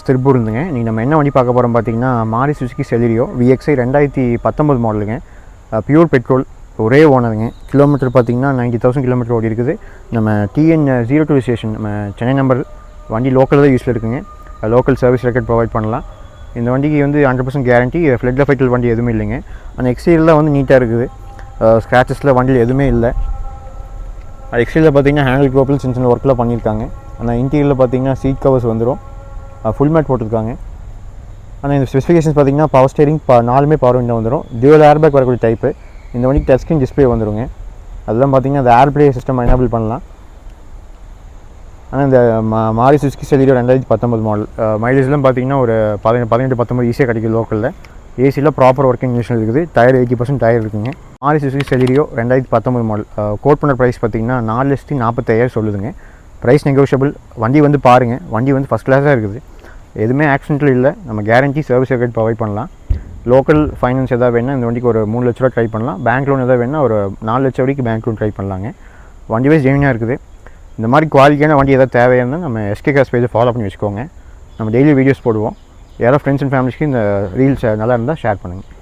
திருப்பூர் இருந்துங்க. இன்றைக்கி நம்ம என்ன வண்டி பார்க்க போகிறோம் பார்த்தீங்கன்னா, மாருதி சுசுகி செலிரியோ VXi 2019 மாடலுங்க. பியூர் பெட்ரோல், ஒரே ஓனருங்க. கிலோமீட்டர் பார்த்தீங்கன்னா 90,000 கிலோமீட்டர் ஓடி இருக்குது. நம்ம TN02 ஸ்டேஷன், நம்ம சென்னை நம்பர். வண்டி லோக்கலில் தான் யூஸில் இருக்குங்க. லோக்கல் சர்வீஸ் ரெக்கார்ட் ப்ரொவைட் பண்ணலாம். இந்த வண்டிக்கு வந்து 100% கேரண்டி. ஃப்ளட் ஃபைட்டல் வண்டி எதுவுமே இல்லைங்க. அந்த எக்ஸ்டீரியரில் வந்து நீட்டாக இருக்குது. ஸ்க்ராச்சஸில் வண்டியில் எதுவுமே இல்லை. எக்ஸ்டீரியரில் பார்த்தீங்கன்னா ஹேண்டில் க்ரோப்பில் சின்ன சின்ன ஒர்க்கெலாம் பண்ணியிருக்காங்க. ஆனால் இன்டீரியரில் பார்த்தீங்கன்னா சீட் கவர்ஸ் வந்துடும். ஃபுல் மேட் போட்டிருக்காங்க. ஆனால் இந்த ஸ்பெசிஃபிகேஷன்ஸ் பார்த்தீங்கன்னா பவர் ஸ்டேரிங், 4 பவர் விண்டோ வந்துடும். டியூவல் ஏர்பேக் வரக்கூடிய டைப்பு. இந்த வண்டிக்கு டச் ஸ்க்ரீன் டிஸ்பிளே வந்துடுங்க. அதெல்லாம் பார்த்தீங்கன்னா அந்த ஏர்ப்ளே சிஸ்டம் எனேபிள் பண்ணலாம். ஆனால் இந்த மாருதி சுசுகி செலிரியோ 2019 மாடல். மைலேஜ்லாம் பார்த்தீங்கன்னா ஒரு 18-19 ஈஸியாக கிடைக்கும் லோக்கலில். ஏசியில் ப்ராப்பர் ஒர்க்கிங் கண்டிஷன் இருக்குது. டயர் 80% டயர் இருக்குங்க. Maruti Suzuki Celerio 2019 model. Quote பண்ண ப்ரைஸ் பார்த்தீங்கன்னா 4,45,000 சொல்லுதுங்க. Price negotiable. வண்டி வந்து பாருங்கள், வண்டி வந்து ஃபஸ்ட் கிளாஸாக இருக்குது. எதுவுமே ஆக்சிடென்ட்டில் இல்லை. நம்ம கேரண்டி சர்வீஸ் ரெக்கார்ட் ப்ரொவைட் பண்ணலாம். லோக்கல் ஃபைனான்ஸ் எதாவது வேணால் இந்த வண்டிக்கு ஒரு 3 லட்ச ரூபா ட்ரை பண்ணலாம். பேங்க் லோன் எதாவது வேணால் ஒரு 4 லட்சம் வரைக்கும் பேங்க் லோன் ட்ரை பண்ணலாங்க. வண்டி வைஸ் ஜெனினாக இருக்குது. இந்த மாதிரி குவாலிட்டியான வண்டி எதாவது தேவையானது நம்ம SK கார்ஸ் பேஜை ஃபாலோ பண்ணி வச்சுக்கோங்க. நம்ம டெய்லி வீடியோஸ் போடுவோம். யாரோ ஃப்ரெண்ட்ஸ் அண்ட் ஃபேமிலிஸ்க்கு இந்த ரீல்ஸ் நல்லா இருந்தால் ஷேர் பண்ணுங்கள்.